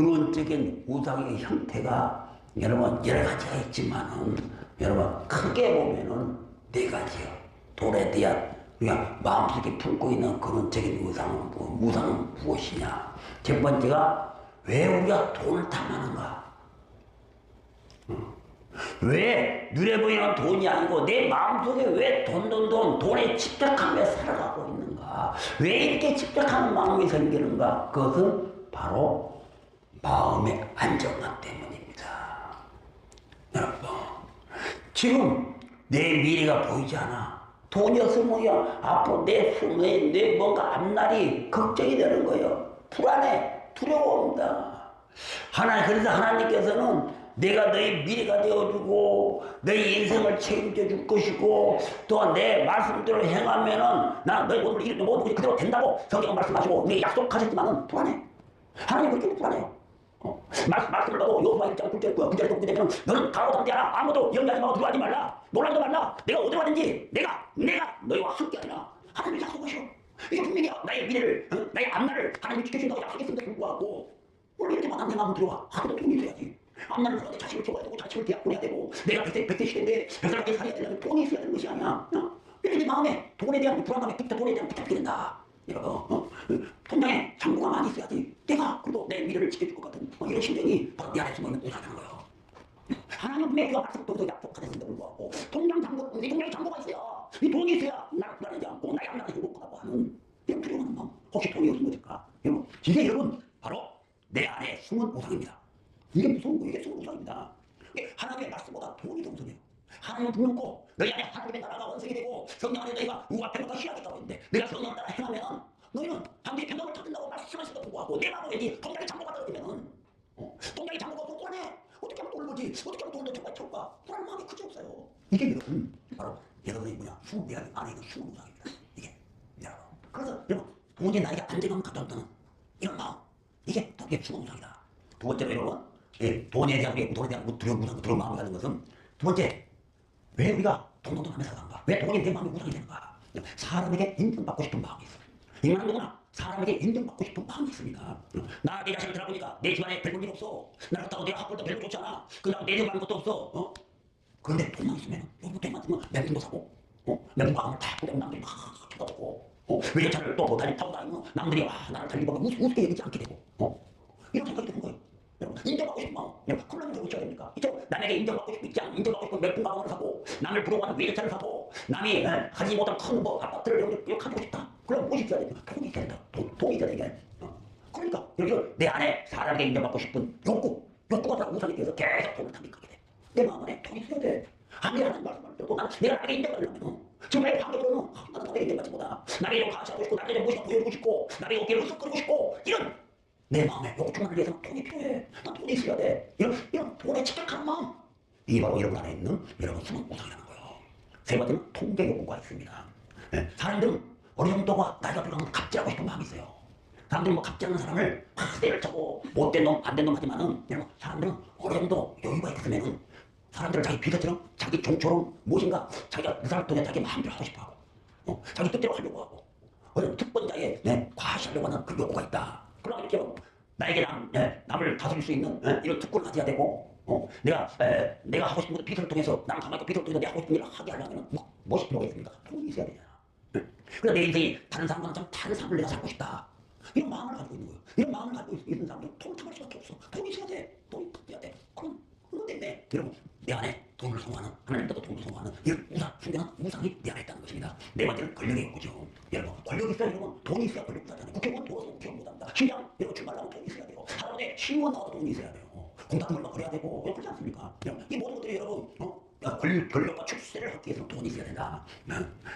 근원적인 우상의 형태가 여러분 여러 가지가 있지만은 여러분 크게 보면은 네 가지요. 돌에 대한 우리가 마음속에 품고 있는 근원적인 우상은 무엇이냐? 첫 번째가 왜 우리가 돈을 탐하는가? 왜 눈에 보이는 돈이 아니고 내 마음속에 왜 돈에 집착하며 살아가고 있는가? 왜 이렇게 집착하는 마음이 생기는가? 그것은 바로 마음의 안정감 때문입니다. 여러분, 지금 내 미래가 보이지 않아. 돈이 없으면 앞으로 내 뭔가 앞날이 걱정이 되는 거예요. 불안해, 두려워합니다. 그래서 하나님께서는 내가 너희 미래가 되어주고 너희 인생을 책임져 줄 것이고 또한 내 말씀대로 행하면은 나 너희 모든 것이 그대로 된다고 성경은 말씀하시고 우리 약속하셨지만은 불안해. 하나님 그렇게 불안해요. 말씀을 봐도 여호수아 1장 9절에 보게 되면 너는 가로 당대하라. 아무도 영향이 나고 들어가지 말라. 놀라지도 말라. 내가 어디로 가든지 내가 너희와 함께하리라. 하나님이 약속하셔. 이게 분명히 나의 미래를 나의 앞날을 하나님이 지켜준다고 약속했음에도 불구하고 원래 이렇게만 내 마음으로 들어와. 하나도 돈이 있어야지. 앞날을 내 자식을 키워야 되고 자식을 대학 보내야 되고 내가 100세 시대인데 100살까지 살아야 되려면 돈이 있어야 되는 것이 아니야. 이렇게 내 마음에 돈에 대한 불안감에 돈에 대한 부탁이 된다. 통장에 잔고가 많이 있어야지 내가 그래도 내 미래를 지켜줄 것 같은 이런 심정이 바로 내 안에 숨어있는 우상이라는 거예요. 하나님 분명히 우리가 말씀도 약속하셨음에도 불구하고 네 통장에 잔고가 있어야 네 돈이 있어야 나를 불안하지 않고 나의 앞날을 행복하다고 하는 이런 두려워하는 마음. 혹시 돈이 없으면 어떨까? 이게 여러분 바로 내 안에 숨은 우상입니다. 이게 무서운 거예요. 이게 숨은 우상입니다. 하나님의 말씀보다 돈이 더 무서워요. 하나님은 분명 꼭 너희 안에 하나님의 나라가 완성이 되고 성령 안에 너희가 우와 평화가 시작했다고 했는데 내가 성령 따라 행하면 너희는 당대의 평강을 찾는다고 말씀하시도 불구하고 내 마음에 왠지 통장에 잔고가 들어오면 통장에 잔고가 없고 불안해. 어떻게 하면 돈을 벌지? 어떻게 하면 돈을 더 정말 채울까? 불안한 마음이 그치 없어요. 이게 여러분 바로 여러분의 숨은 내 안에 있는 숨은 우상입니다. 이게 여러분 그래서 여러분 돈이 나에게 안정감을 가져온다는 이런 마음 이게 숨은 우상이다. 두 번째로 여러분 돈에 대한 두려운 마음을 가진 것은 두 번째 왜 우리가 돈하며 살아가는가? 왜 돈이 내 마음에 우상이 되는가? 사람에게 인정받고 싶은 마음이 있어요. 인간은 누구나 사람에게 인정받고 싶은 마음이 있습니다. 나 내 자신을 들어보니까 내 집안에 별볼 일 없어. 나 그렇다고 내 학벌도 별로 좋지 않아. 그냥 내 집안에 것도 없어. 그런데 돈만 있으면 돈만 있으면 명품도 사고 명품 가방을 탁 보면 남들이 막 쳐다보고 외제차를 또 달리 타고 다니면 남들이 나를 달리고 우습게 여기지 않게 되고 이런 생각이 드는 거예요. 여러분, 인정받고 싶은 마음. 콜라는 왜 어찌해야 됩니까? 이쪽 남에게 인정받고 싶지 않은 인정받고 싶은 명품 가방을 사고 남을 부러워하는 외제차를 사고 남이 하지 못한 큰 아파트를 여기 가지고 싶다. 그럼 무엇이 있어야 됩니까? 돈이 있어야 된다. 돈이 있어야 되게. 그러니까 여기서 내 안에 사람에게 인정받고 싶은 욕구가 다 우상이 되어서 계속 돈을 탐닉하게 돼. 내 마음 안에 돈이 있어야 돼. 아무리 하는 말씀을 들어도 내가 나에게 인정받으려면 지금 나의 환경으로는 나는 나에게 인정받지 못하다. 나에게 좀 가시하고 싶고 나에게 좀 무엇인가 보여주고 싶고 나에게 어깨를 흡수거리고 싶고 이런 내 마음에 욕구만을 위해서는 돈이 필요해. 난 돈이 있어야 돼. 이런 돈에 집착하는 마음. 이게 바로 여러분 안에 있는 여러분 숨은 우상이라는 거예요. 세 번째는 통제 욕구가 있습니다. 사람들은 어느 정도가 나이가 들어가면 갑질하고 싶은 마음이 있어요. 사람들은 갑질하는 사람을 때를 쳐고 못된 놈, 안 된 놈 하지만은 사람들은 어느 정도 여유가 있으면은 사람들을 자기 비서처럼 자기 종처럼 무엇인가 자기가 그 사람 통해 자기 마음대로 하고 싶어 하고 자기 뜻대로 하려고 하고 어떤 특권자의 과시하려고 하는 그 욕구가 있다. 그러나 이렇게 나에게 남을 다스릴 수 있는 이런 특권을 가져야 되고 내가 하고 싶은 것도 비서를 통해서 나는 가만히 비서를 통해서 내가 하고 싶은 일을 하게 하려면 무엇이 필요가 있습니까? 돈이 있어야 되잖아. 그래서 내 인생이 다른 사람과는 다른 삶을 내가 살고 싶다. 이런 마음을 가지고 있는 거예요. 이런 마음을 가지고 있는 사람들은 돈을 탐할 수밖에 없어. 돈이 있어야 돼. 돈이 있어야 돼. 그럼 그것 때문에 여러분 내 안에 돈을 소모하는 하나님께도 돈을 소모하는 이런 순전한 우상이 내 안에 있다는 것입니다. 네 번째는 권력의 욕구죠. 여러분 권력이 있어야 여러분 돈이 있어야 권력이 있잖아요. 국회의원 돈으로서 국회의원 못합니다. 시장 여러분 출마하려면 돈이 있어야 돼요. 하루에 시의원 나와도 돈이 있어야 돼요. 공탁금 얼마 벌어야 되고 그렇지 않습니까? 이 모든 것들이 여러분 권력과 출세를 하기 위해서는 돈이 있어야 된다.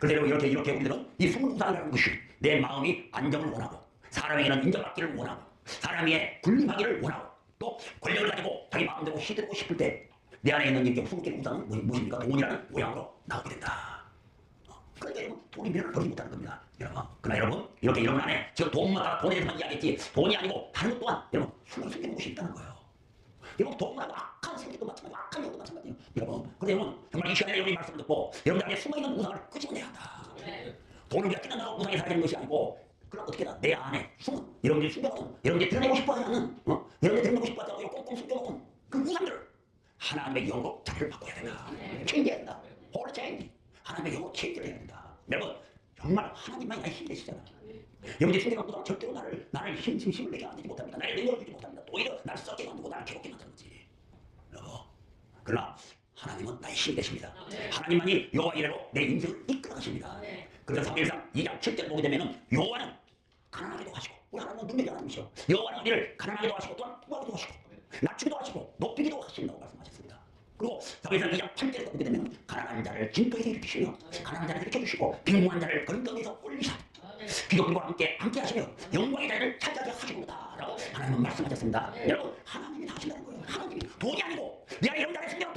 그래서 여러분 이렇게 우리들은 이 숨은 우상이라는 것이 내 마음이 안정을 원하고 사람에게는 인정받기를 원하고 사람에게 군림하기를 원하고 또 권력을 가지고 자기 마음대로 휘두르고 싶을 때 내 안에 있는 이렇게 숨은 우상은 무엇입니까? 돈이라는 모양으로 나오게 된다. 그러니까 여러분 돈이 미련을 버리지 못하는 겁니다. 여러분 그러나 여러분 이렇게 여러분 안에 지금 돈마다 돈에 대해서만 이야기했지 돈이 아니고 다른 것 또한 여러분 숨은 것이 있다는 거예요. 여러분 돈하고 악한 생각도 마찬가지고 악한 영도 마찬가지예요. 여러분 그래서 여러분 정말 이 시간에 여러분이 말씀을 듣고 여러분들 안에 숨어있는 우상을 끄집어내야 한다. 돈을 위해 끝난다고 우상에 살아야 되는 것이 아니고 그럼 어떻게 내 안에 숨은 여러분들이 숨겨놓은 여러분들이 드러내고 싶어 하는 여러분들이 영화를 바꿔야 된다. 체인지해야 된다. 홀 체인지. 하나님의 영어 체인지를 해야 된다. 여러분 정말 하나님만이 나의 힘이 되시잖아. 여러분들이 순대감보다 절대로 나를 힘을 내게 만들지 못합니다. 나를 내려주지 못합니다. 오히려 나를 썩게 만들고 나를 괴롭게 만드는 거지. 여러분 그러나 하나님은 나의 힘이 되십니다. 하나님만이 여호와 이래로 내 인생을 이끌어 가십니다. 그래서 사무엘상 2장 7절을 보게 되면은 여호와는 가난하게도 하시고 우리 하나님은 능력이 하나님이시오. 여호와는 우리를 가난하게도 하시고 또한 부하게도 하시고 낮추기도 하시고 높이기도 하신다고 말씀하셨습니다. 그리고 사무엘상 2장 8절에 보게 되면 가난한 자를 진토에서 일으키시며 가난한 자를 일으켜주시고 빈궁한 자를 건더기에서 올리사 기독교와 함께 하시며 영광의 자리를 차지하게 하시고다 라고 하나님은 말씀하셨습니다. 여러분 하나님이 다 하신다는 거예요. 하나님이 돈이 아니고 내 안에 영장에 숨겨놓은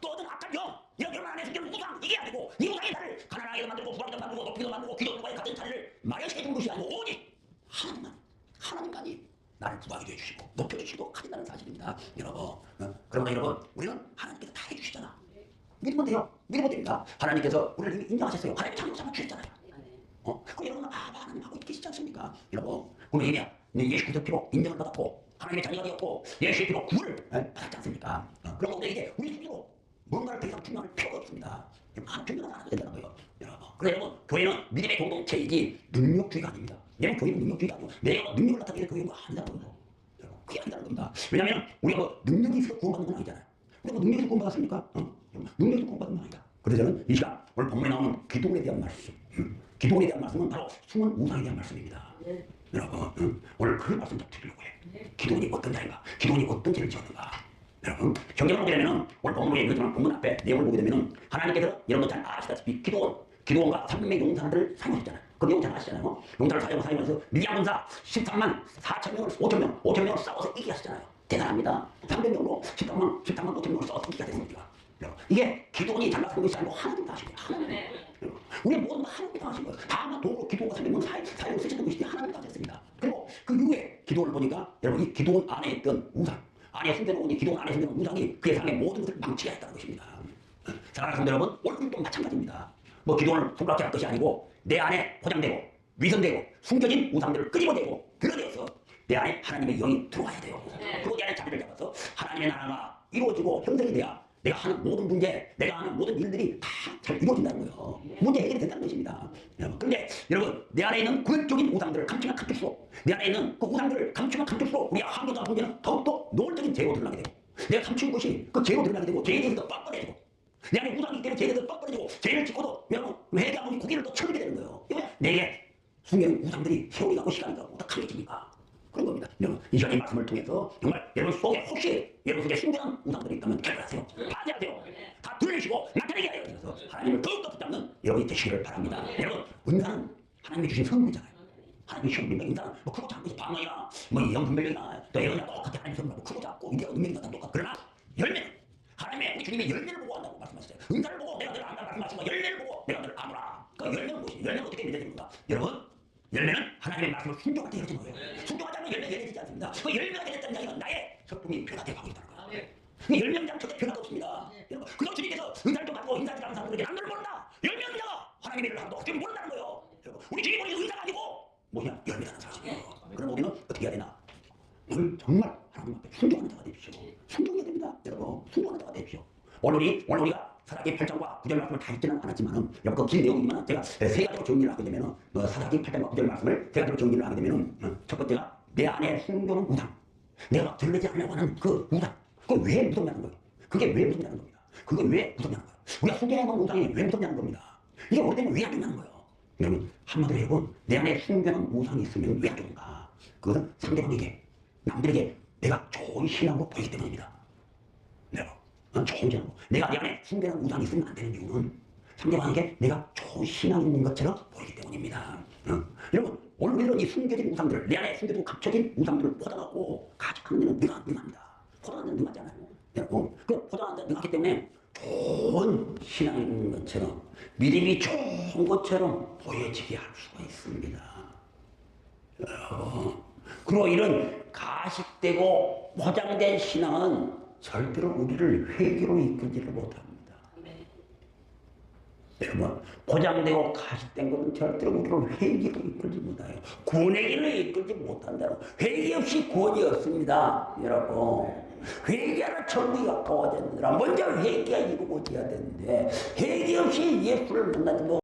또 어떤 악한 영혼 안에 숨겨놓은 우상 이게 아니고 이 우상의 자를 가난하게 만들고 부하게 만들고 높이도 만들고 기독교와의 같은 자리를 마련시켜준 것이 아니고 오직 하나님만이 나를 부하게 해주시고 높여주시고 하신다는 사실입니다. 여러분 그러나 여러분 우리는 하나님께서 다 해주시잖아. 믿으면 돼요. 믿으면 됩니다. 하나님께서 우리를 이미 인정하셨어요. 하나님 창조자만 주셨잖아요. 그 여러분은 하나님 하고 계시지 않습니까? 여러분 그러면 이미 예수 그리스도 피로 인정을 받았고 하나님의 자녀가 되었고 예수의 피로 구원을 받았지 않습니까? 그러면 우리 이제 우리 스스로 뭔가를 더 이상 증명할 필요가 없습니다. 하나님 증명을 안 하게 된다는 거예요. 여러분 그래서 여러분 교회는 믿음의 공동체이지 능력주의가 아닙니다. 여러분 교회는 능력주의가 아니고 내가 능력을 나타내는 교회가 아니다는 거예요. 여러분 그게 아니다는 겁니다. 왜냐하면 우리가 뭐 능력이 있어서 구원받는 건 아니잖아요. 우리가 뭐 능력이 있어서 구원받았습니까? 능력이 있어서 구원받는 건 아니다. 그래서 저는 이 시간 오늘 본문에 나오는 기도에 대한 말씀 기도에 대한 말씀은 바로 숨은 우상에 대한 말씀입니다. 여러분 오늘 그 말씀 좀 드리려고 해. 기도원이 어떤 자인가? 기도원이 어떤 죄를 지었는가? 여러분 성경을 보게 되면은 오늘 본문에 있는 본문 앞에 내용을 보게 되면은 하나님께서 여러분 잘 아시다시피 기도원과 300명 용사들을 사용하셨잖아요. 그 내용 잘 아시잖아요. 용사를 사용하면서 미디안 군사 13만 4천 명을 5천 명을 싸워서 이기게 하셨잖아요. 대단합니다. 300명으로 13만 5천 명을 싸워서 이기게 되는 겁니다. 이게 기도원이 잘나서는 것이 아니고 하나님 다 하신 거예요. 하나님. 우리 모든 거 하나님 다 하신 거예요. 다만 도구로 기도원과 300명 사용을 쓰시는 것이지 하나님 다 하셨습니다. 그리고 그 이후에 기도원을 보니까 여러분 이 기도원 안에 있던 우상 안에 숨겨놓은 이 기도원 안에 숨겨놓은 우상이 그의 삶의 모든 것을 망치게 했다는 것입니다. 사랑하는 성도 여러분 오늘도 마찬가지입니다. 뭐 기도원을 손가락질 할 것이 아니고 내 안에 포장되고 위선되고 숨겨진 우상들을 끄집어내고 드러내어서 내 안에 하나님의 영이 들어와야 돼요. 그리고 내 안에 자리를 잡아서 하나님의 나라가 이루어지고 형성이 돼야 내가 하는 모든 문제, 내가 하는 모든 일들이 다 잘 이루어진다는 거예요. 문제 해결이 된다는 것입니다. 그런데 여러분 내 안에 있는 구획적인 우상들을 감추면 감출수록 내 안에 있는 그 우상들을 감추면 감출수록 우리 한교자 문제는 더욱더 노골적인 죄로 드러나게 되고 내가 감춘 것이 그 죄로 드러나게 되고 죄에 대해서 더 뻔뻔해지고 내 안에 우상이 있기 때문에 죄에 대해서 뻔뻔해지고 죄를 짓고도 여러분 회개하고 고개를 더 쳐들게 되는 거예요. 왜? 내게 숨겨진 우상들이 세월이 가고 시간이 가고 더 강해집니까? 그런 겁니다. 여러분 이 시간의 말씀을 통해서 정말 여러분 속에 혹시 여러분 속에 숨겨진 우상들이 있다면 결단하세요. 파괴하세요. 다 들리시고 나타내게 하여 주셔서 하나님을 더욱더 붙잡는 여러분이 되시기를 바랍니다. 여러분 은사는 하나님이 주신 선물이잖아요. 하나님이 주신 능력 인사는 뭐 크고 작고 방어이나 뭐 영분별력이나 또 예언이나 똑같이 하나님 선물하고 크고 작고 인대가 능력이 다 똑같고 그러나 열매는 하나님의 우리 주님이 열매를 보고 한다고 말씀하셨어요. 은사를 보고 내가 너를 안다 말씀하시고 열매를 보고 내가 너를 아노라. 그 열매는 무엇이에요? 열매는 어떻게 맺어지는 건가? 여러분 열매는 하나님의 말씀을 순종할 때 이루어지는 거예요. 순종하지 않으면 열매가 열리지 않습니다. 그 열매가 되겠다는 이야기는 나의 성품이 변화되어 가고 있다는 거예요. 그 열매는 절대 변화가 없습니다. 여러분 그저 주님께서 은사를 좀 갖고 인사를 하는 사람들에게 난 너를 모른다. 열매는 자가 하나님의 일을 하고도 어떻게 모른다는 거예요. 여러분 우리 주님이 보니 은사가 아니고 뭐냐 열매라는 사실이에요. 그럼 우리는 어떻게 해야 되나? 오늘 정말 하나님 앞에 순종하는 자가 되십시오. 순종해야 됩니다. 여러분 순종하는 자가 되십시오. 오늘 우리가 사사기 8장과 9절 말씀을 다 읽지는 않았지만은 여러분 그 긴 내용이지만 제가 세 가지로 정리를 하게 되면은 사사기 8장과 9절 말씀을 세 가지로 정리를 하게 되면은 첫 번째가 내 안에 숨겨놓은 우상, 내가 막 드러내지 않으려고 하는 그 우상, 그거 왜 무섭냐는 거예요. 그게 왜 무섭냐는 겁니다. 그거 왜 무섭냐는 거예요. 우리가 숨겨놓은 우상이 왜 무섭냐는 겁니다. 이게 오래되면 왜 안 좋냐는 거예요. 여러분 한마디로 여러분 내 안에 숨겨놓은 우상이 있으면 왜 안 좋은가? 그것은 상대방에게 남들에게 내가 좋은 신앙으로 보이기 때문입니다. 좋은 신앙으로 내가 내 안에 숨겨놓은 우상이 있으면 안 되는 이유는 상대방에게 내가 좋은 신앙이 있는 것처럼 보이기 때문입니다. 여러분 오늘 우리는 이 숨겨진 우상들을 내 안에 숨겨진 감춰진 우상들을 포장하고 가식하는 데는 네가 능합니다. 포장하는 데는 능하지 않아요. 여러분 그 포장하는 데는 능하기 때문에 좋은 신앙이 있는 것처럼 믿음이 좋은 것처럼 보여지게 할 수가 있습니다. 그리고 이런 가식되고 포장된 신앙은 절대로 우리를 회개로 이끌지를 못합니다. 여러분 포장되고 가식된 것은 절대로 우리를 회개로 이끌지 못해요. 구원의 길로 이끌지 못한다는 회개 없이 구원이 없습니다. 여러분 회개하라 천국이 가까워졌느니라. 먼저 회개가 이루어져야 되는데 회개 없이 예수를 만나지 뭐